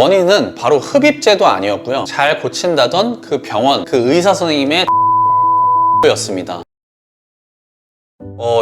원인은 바로 흡입제도 아니었고요. 잘 고친다던 그 병원, 그 의사 선생님의 였습니다.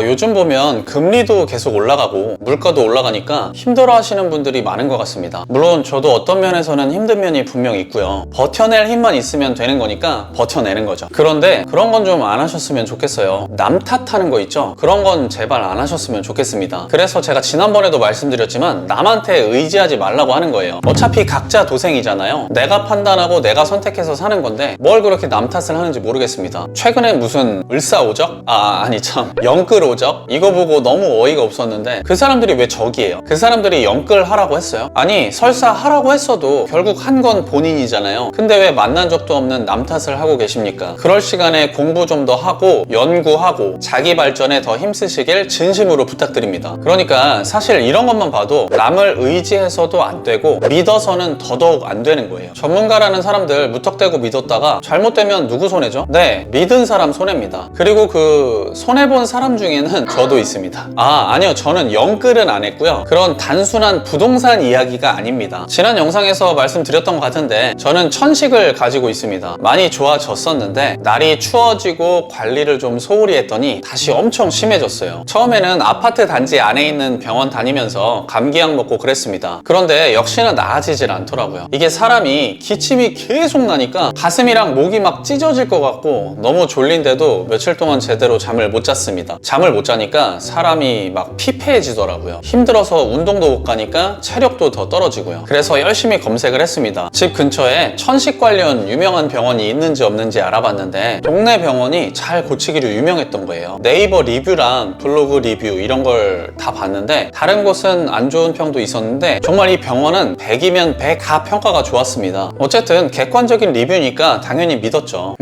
요즘 보면 금리도 계속 올라가고 물가도 올라가니까 힘들어 하시는 분들이 많은 것 같습니다. 물론 저도 어떤 면에서는 힘든 면이 분명 있고요. 버텨낼 힘만 있으면 되는 거니까 버텨내는 거죠. 그런데 그런 건 좀 안 하셨으면 좋겠어요. 남 탓하는 거 있죠? 그런 건 제발 안 하셨으면 좋겠습니다. 그래서 제가 지난번에도 말씀드렸지만 남한테 의지하지 말라고 하는 거예요. 어차피 각자 도생이잖아요. 내가 판단하고 내가 선택해서 사는 건데 뭘 그렇게 남 탓을 하는지 모르겠습니다. 최근에 무슨 을사오적? 아니 참 영끌오적? 이거 보고 너무 어이가 없었는데 그 사람들이 왜 적이에요? 그 사람들이 영끌 하라고 했어요? 아니 설사 하라고 했어도 결국 한 건 본인이잖아요. 근데 왜 만난 적도 없는 남 탓을 하고 계십니까? 그럴 시간에 공부 좀 더 하고 연구하고 자기 발전에 더 힘쓰시길 진심으로 부탁드립니다. 그러니까 사실 이런 것만 봐도 남을 의지해서도 안 되고 믿어서는 더더욱 안 되는 거예요. 전문가라는 사람들 무턱대고 믿었다가 잘못되면 누구 손해죠? 네, 믿은 사람 손해입니다. 그리고 그 손해본 사람 중에는 저도 있습니다. 아니요, 저는 영끌은 안 했고요. 그런 단순한 부동산 이야기가 아닙니다. 지난 영상에서 말씀드렸던 것 같은데 저는 천식을 가지고 있습니다. 많이 좋아졌었는데 날이 추워지고 관리를 좀 소홀히 했더니 다시 엄청 심해졌어요. 처음에는 아파트 단지 안에 있는 병원 다니면서 감기약 먹고 그랬습니다. 그런데 역시나 나아지질 않더라고요. 이게 사람이 기침이 계속 나니까 가슴이랑 목이 막 찢어질 것 같고 너무 졸린데도 며칠 동안 제대로 잠을 못 잤습니다. 잠을 못 자니까 사람이 막 피폐해지더라고요. 힘들어서 운동도 못 가니까 체력도 더 떨어지고요. 그래서 열심히 검색을 했습니다. 집 근처에 천식 관련 유명한 병원이 있는지 없는지 알아봤는데 동네 병원이 잘 고치기로 유명했던 거예요. 네이버 리뷰랑 블로그 리뷰 이런 걸 다 봤는데 다른 곳은 안 좋은 평도 있었는데 정말 이 병원은 100이면 100가 평가가 좋았습니다. 어쨌든 객관적인 리뷰니까 당연히 믿었죠.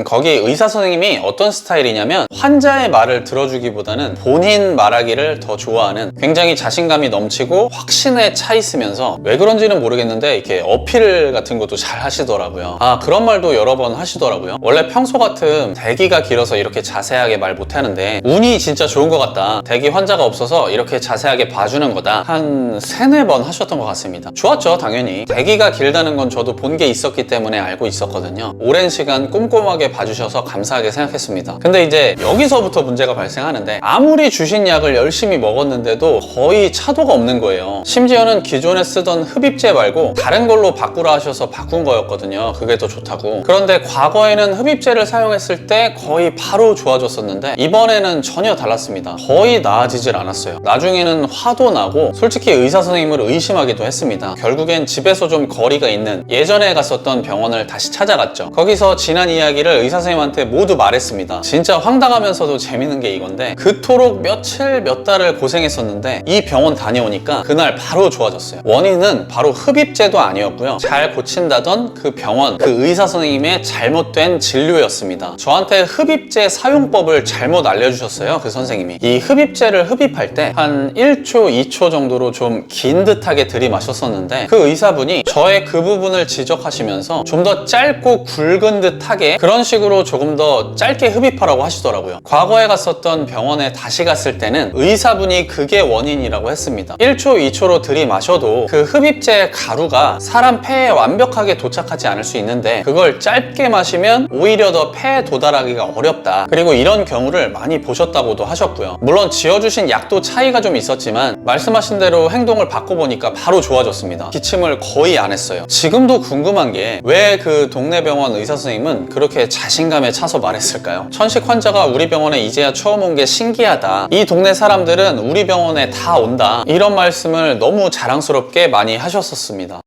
거기 의사 선생님이 어떤 스타일이냐면 환자의 말을 들어주기보다는 본인 말하기를 더 좋아하는 굉장히 자신감이 넘치고 확신에 차 있으면서 왜 그런지는 모르겠는데 이렇게 어필 같은 것도 잘 하시더라고요. 그런 말도 여러 번 하시더라고요. 원래 평소 같음 대기가 길어서 이렇게 자세하게 말 못하는데 운이 진짜 좋은 것 같다. 대기 환자가 없어서 이렇게 자세하게 봐주는 거다. 한 3-4번 하셨던 것 같습니다. 좋았죠, 당연히. 대기가 길다는 건 저도 본 게 있었기 때문에 알고 있었거든요. 오랜 시간 꼼꼼하게 봐주셔서 감사하게 생각했습니다. 근데 이제 여기서부터 문제가 발생하는데 아무리 주신 약을 열심히 먹었는데도 거의 차도가 없는 거예요. 심지어는 기존에 쓰던 흡입제 말고 다른 걸로 바꾸라 하셔서 바꾼 거였거든요. 그게 더 좋다고. 그런데 과거에는 흡입제를 사용했을 때 거의 바로 좋아졌었는데 이번에는 전혀 달랐습니다. 거의 나아지질 않았어요. 나중에는 화도 나고 솔직히 의사 선생님을 의심하기도 했습니다. 결국엔 집에서 좀 거리가 있는 예전에 갔었던 병원을 다시 찾아갔죠. 거기서 지난 이야기를 의사 선생님한테 모두 말했습니다. 진짜 황당하면서도 재밌는 게 이건데 그토록 며칠 몇 달을 고생했었는데 이 병원 다녀오니까 그날 바로 좋아졌어요. 원인은 바로 흡입제도 아니었고요. 잘 고친다던 그 병원, 그 의사 선생님의 잘못된 진료였습니다. 저한테 흡입제 사용법을 잘못 알려주셨어요. 그 선생님이. 이 흡입제를 흡입할 때 한 1초, 2초 정도로 좀 긴 듯하게 들이마셨었는데 그 의사분이 저의 그 부분을 지적하시면서 좀 더 짧고 굵은 듯하게 그런 식으로 조금 더 짧게 흡입하라고 하시더라고요. 과거에 갔었던 병원에 다시 갔을 때는 의사분이 그게 원인이라고 했습니다. 1초, 2초로 들이마셔도 그 흡입제 가루가 사람 폐에 완벽하게 도착하지 않을 수 있는데 그걸 짧게 마시면 오히려 더 폐에 도달하기가 어렵다. 그리고 이런 경우를 많이 보셨다고도 하셨고요. 물론 지어주신 약도 차이가 좀 있었지만 말씀하신 대로 행동을 바꿔보니까 바로 좋아졌습니다. 기침을 거의 안 했어요. 지금도 궁금한 게 왜 그 동네 병원 의사 선생님은 그렇게 자신감에 차서 말했을까요? 천식 환자가 우리 병원에 이제야 처음 온 게 신기하다. 이 동네 사람들은 우리 병원에 다 온다. 이런 말씀을 너무 자랑스럽게 많이 하셨었습니다.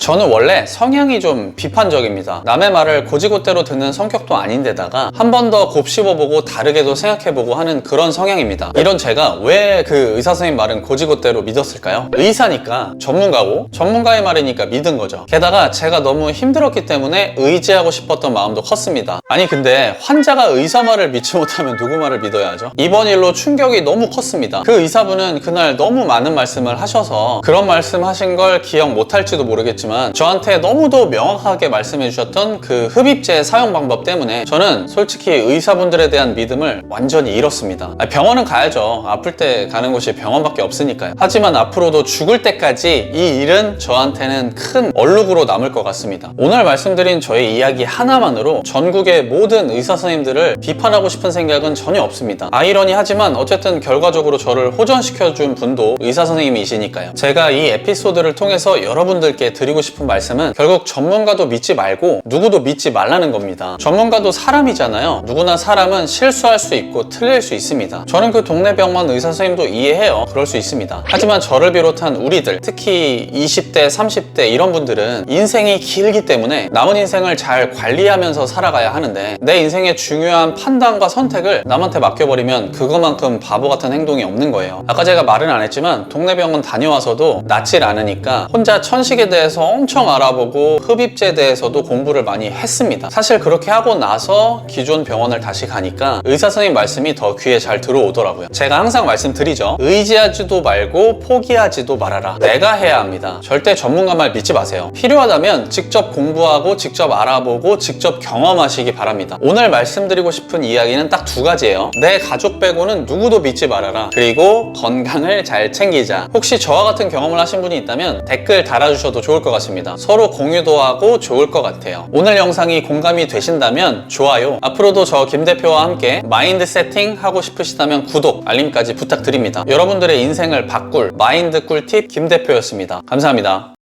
저는 원래 성향이 좀 비판적입니다. 남의 말을 고지고대로 듣는 성격도 아닌데다가 한 번 더 곱씹어보고 다르게도 생각해보고 하는 그런 성향입니다. 이런 제가 왜 그 의사 선생님 말은 고지고대로 믿었을까요? 의사니까 전문가고 전문가의 말이니까 믿은 거죠. 게다가 제가 너무 힘들었기 때문에 의지하고 싶었던 마음도 컸습니다. 아니 근데 환자가 의사 말을 믿지 못하면 누구 말을 믿어야 하죠? 이번 일로 충격이 너무 컸습니다. 그 의사분은 그날 너무 많은 말씀을 하셔서 그런 말씀 하신 걸 기억 못할지도 모르겠지만 말씀드렸지만 저한테 너무도 명확하게 말씀해 주셨던 그 흡입제 사용 방법 때문에 저는 솔직히 의사분들에 대한 믿음을 완전히 잃었습니다. 병원은 가야죠. 아플 때 가는 곳이 병원밖에 없으니까요. 하지만 앞으로도 죽을 때까지 이 일은 저한테는 큰 얼룩으로 남을 것 같습니다. 오늘 말씀드린 저의 이야기 하나만으로 전국의 모든 의사 선생님들을 비판하고 싶은 생각은 전혀 없습니다. 아이러니하지만 어쨌든 결과적으로 저를 호전시켜준 분도 의사 선생님이시니까요. 제가 이 에피소드를 통해서 여러분들께 드리고 싶은 말씀은 결국 전문가도 믿지 말고 누구도 믿지 말라는 겁니다. 전문가도 사람이잖아요. 누구나 사람은 실수할 수 있고 틀릴 수 있습니다. 저는 그 동네 병원 의사 선생님도 이해해요. 그럴 수 있습니다. 하지만 저를 비롯한 우리들, 특히 20대, 30대 이런 분들은 인생이 길기 때문에 남은 인생을 잘 관리하면서 살아가야 하는데 내 인생의 중요한 판단과 선택을 남한테 맡겨버리면 그것만큼 바보 같은 행동이 없는 거예요. 아까 제가 말은 안 했지만 동네 병원 다녀와서도 낫질 않으니까 혼자 천식에 대해서 엄청 알아보고 흡입제에 대해서도 공부를 많이 했습니다. 사실 그렇게 하고 나서 기존 병원을 다시 가니까 의사 선생님 말씀이 더 귀에 잘 들어오더라고요. 제가 항상 말씀드리죠. 의지하지도 말고 포기하지도 말아라. 내가 해야 합니다. 절대 전문가 말 믿지 마세요. 필요하다면 직접 공부하고 직접 알아보고 직접 경험하시기 바랍니다. 오늘 말씀드리고 싶은 이야기는 딱 두 가지예요. 내 가족 빼고는 누구도 믿지 말아라. 그리고 건강을 잘 챙기자. 혹시 저와 같은 경험을 하신 분이 있다면 댓글 달아주셔도 좋을 것 같습니다. 서로 공유도 하고 좋을 것 같아요. 오늘 영상이 공감이 되신다면 좋아요. 앞으로도 저 김 대표와 함께 마인드 세팅 하고 싶으시다면 구독, 알림까지 부탁드립니다. 여러분들의 인생을 바꿀 마인드 꿀팁 김 대표였습니다. 감사합니다.